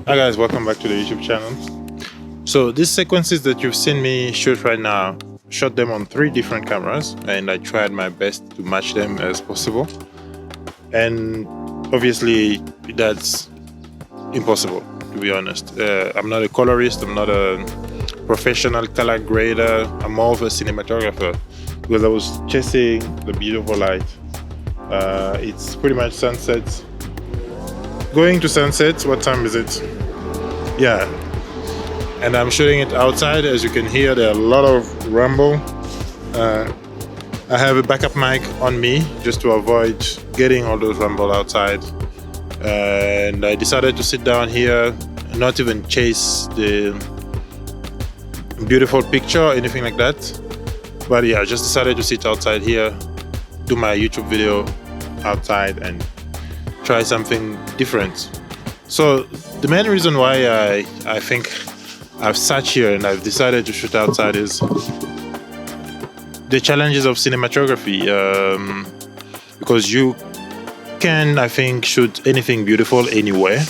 Hi guys, welcome back to the YouTube channel. So these sequences that you've seen me shoot right now, shot them on 3 different cameras and I tried my best to match them as possible. And obviously that's impossible, to be honest. I'm not a colorist, I'm not a professional color grader, I'm more of a cinematographer because I was chasing the beautiful light. It's pretty much sunset. Going to sunset, what time is it? Yeah, and I'm shooting it outside. As you can hear, there are a lot of rumble. I have a backup mic on me just to avoid getting all those rumble outside. And I decided to sit down here, not even chase the beautiful picture or anything like that. But yeah, I just decided to sit outside here, do my YouTube video outside and try something different. So the main reason why I think I've sat here and I've decided to shoot outside is the challenges of cinematography, because you can, I think, shoot anything beautiful anywhere.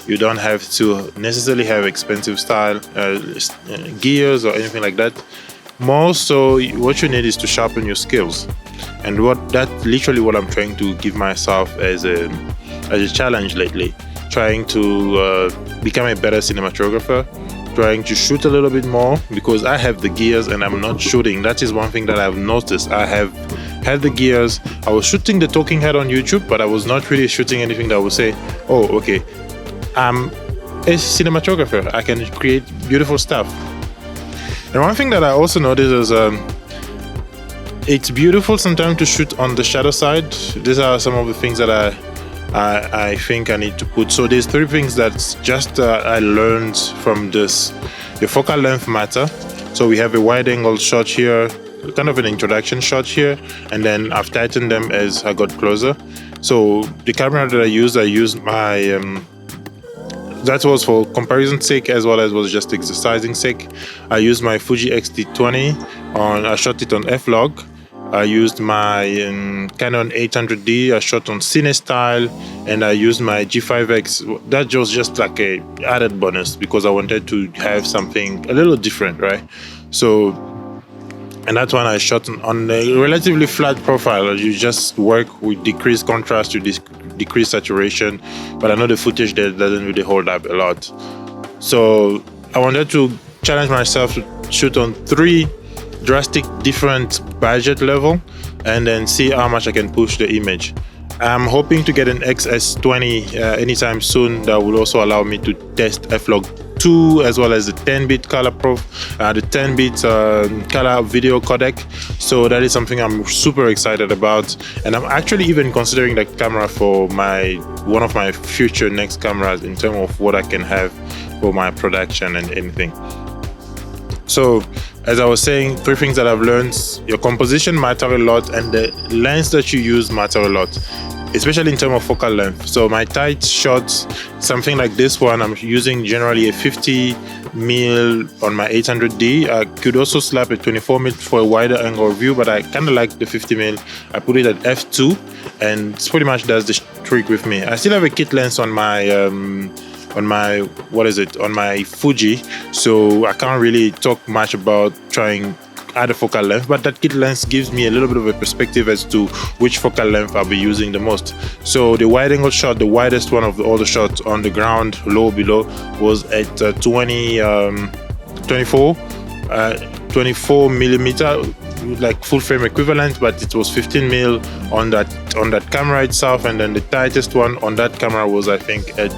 You don't have to necessarily have expensive style gears or anything like that. More so, what you need is to sharpen your skills, and that's literally what I'm trying to give myself as a challenge lately. Trying to become a better cinematographer, trying to shoot a little bit more because I have the gears and I'm not shooting. That is one thing that I've noticed. I have had the gears. I was shooting the talking head on YouTube, but I was not really shooting anything that would say, oh, okay, I'm a cinematographer. I can create beautiful stuff. And one thing that I also noticed is it's beautiful sometimes to shoot on the shadow side. These are some of the things that I think I need to put. So there's 3 things that just I learned from this. Your focal length matter. So we have a wide angle shot here, kind of an introduction shot here, and then I've tightened them as I got closer. So the camera that I used my that was for comparison sake as well as was just exercising sake. I used my Fuji X-T20 I shot it on f-log. I used my Canon 800D, I shot on Cine style, and I used my G5X. That was just like a added bonus because I wanted to have something a little different, right? So, and that one I shot on a relatively flat profile. You just work with decreased contrast, you decrease saturation, but I know the footage there doesn't really hold up a lot. So I wanted to challenge myself to shoot on 3 drastic different budget level and then see how much I can push the image. I'm hoping to get an XS20 anytime soon. That will also allow me to test f-log 2 as well as the 10-bit color the 10-bit color video codec. So that is something I'm super excited about, and I'm actually even considering that camera for one of my future next cameras in terms of what I can have for my production and anything. So as I was saying, 3 things that I've learned: your composition matter a lot and the lens that you use matter a lot, especially in terms of focal length. So my tight shots, something like this one, I'm using generally a 50mm on my 800D. I could also slap a 24mm for a wider angle view, but I kind of like the 50mm. I put it at f2 and it pretty much does the trick with me. I still have a kit lens on my Fuji, so I can't really talk much about trying other focal length, but that kit lens gives me a little bit of a perspective as to which focal length I'll be using the most. So the wide angle shot, the widest one of all the shots on the ground, low below, was at 24 millimeter, like full frame equivalent, but it was 15mm on that camera itself, and then the tightest one on that camera was, I think, at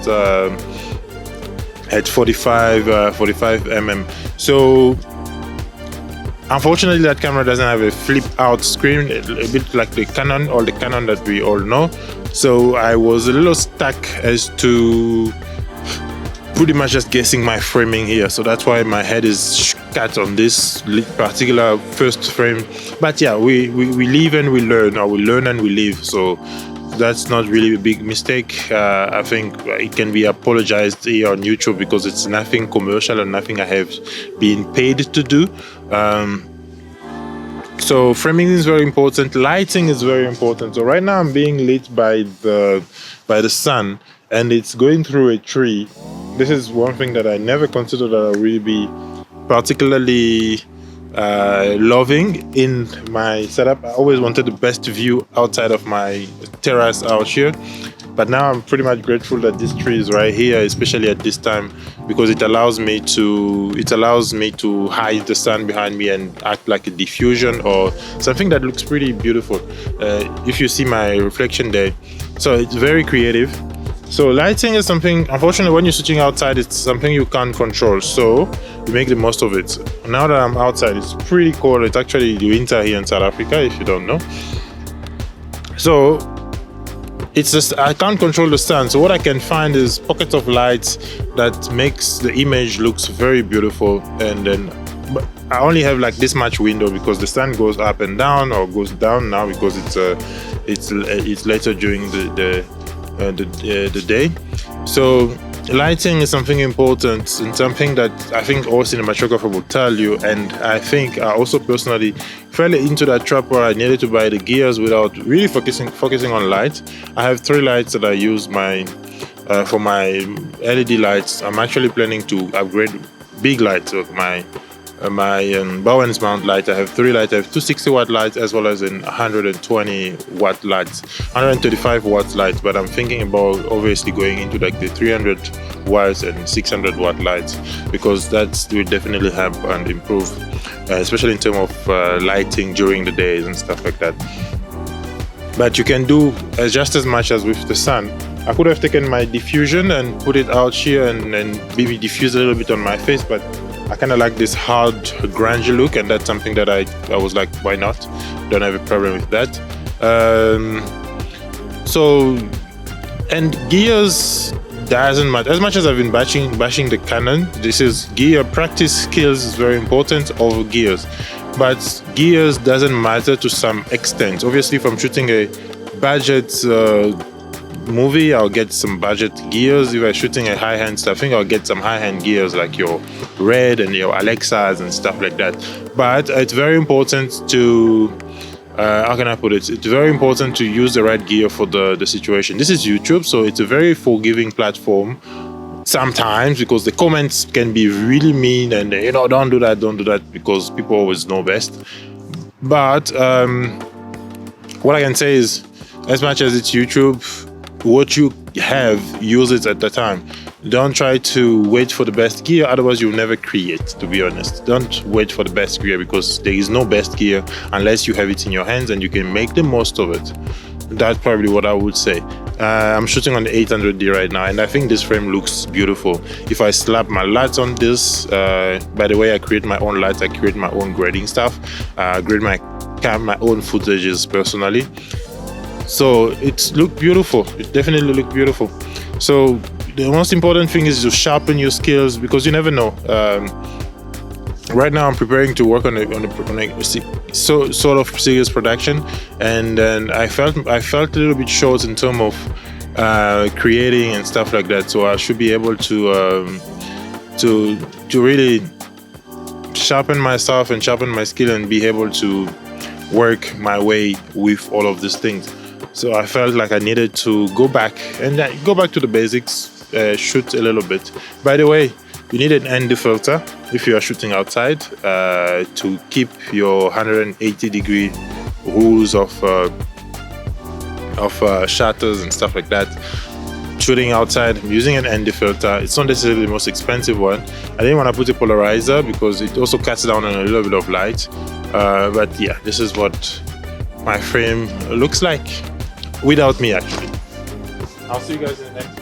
45 mm. So unfortunately that camera doesn't have a flip out screen, a bit like the Canon that we all know. So I was a little stuck as to pretty much just guessing my framing here. So that's why my head is cut on this particular first frame. But yeah, we live and we learn, or we learn and we live. So that's not really a big mistake. I think it can be apologized here on YouTube because it's nothing commercial and nothing I have been paid to do. So framing is very important. Lighting is very important. So right now I'm being lit by the sun, and it's going through a tree. this is one thing that I never considered that I'll really be particularly loving in my setup. I always wanted the best view outside of my terrace out here, but now I'm pretty much grateful that this tree is right here, especially at this time, because it allows me to hide the sun behind me and act like a diffusion or something that looks pretty beautiful. If you see my reflection there, so it's very creative. So lighting is something, unfortunately, when you're shooting outside, it's something you can't control. So you make the most of it. Now that I'm outside, it's pretty cold. It's actually the winter here in South Africa, if you don't know. So it's just, I can't control the sun. So what I can find is pockets of lights that makes the image looks very beautiful. And then but I only have like this much window because the sun goes up and down, or goes down now because it's later during the day. So lighting is something important and something that I think all cinematographer will tell you, and I think I also personally fell into that trap where I needed to buy the gears without really focusing on light. I have 3 lights that I use for my LED lights. I'm actually planning to upgrade big lights of my Bowens mount light. I have 3 lights. I have 2 60-watt lights as well as 120-watt lights, 135 watts lights. But I'm thinking about obviously going into like the 300 watts and 600-watt lights, because that will definitely help and improve, especially in terms of lighting during the days and stuff like that. But you can do just as much as with the sun. I could have taken my diffusion and put it out here and maybe diffuse a little bit on my face, but I kind of like this hard grunge look, and that's something that I was like, why not? Don't have a problem with that. So, and gears doesn't matter. As much as I've been bashing the Canon, this is gear practice. Skills is very important over gears, but gears doesn't matter to some extent. Obviously, if I'm shooting a budget movie, I'll get some budget gears. If I'm shooting a high-end stuff, I think I'll get some high-end gears like your Red and your Alexas and stuff like that. But it's very important to how can I put it? It's very important to use the right gear for the situation. This is YouTube, so it's a very forgiving platform sometimes, because the comments can be really mean and don't do that, because people always know best. But what I can say is, as much as it's YouTube, what you have, use it at the time. Don't try to wait for the best gear, otherwise you'll never create, to be honest. Don't wait for the best gear, because there is no best gear unless you have it in your hands and you can make the most of it. That's probably what I would say. I'm shooting on the 800D right now, and I think this frame looks beautiful. If I slap my lights on this, by the way, I create my own lights, I create my own grading stuff, grade my own footages personally. So it looked beautiful. It definitely looked beautiful. So the most important thing is to sharpen your skills, because you never know. Right now I'm preparing to work on a sort of serious production, and then I felt a little bit short in terms of creating and stuff like that. So I should be able to really sharpen myself and sharpen my skill and be able to work my way with all of these things. So I felt like I needed to go back to the basics, shoot a little bit. By the way, you need an ND filter if you are shooting outside to keep your 180-degree rules of shutters and stuff like that. Shooting outside, I'm using an ND filter. It's not necessarily the most expensive one. I didn't want to put a polarizer because it also cuts down on a little bit of light. But yeah, this is what my frame looks like without me, actually. I'll see you guys in the next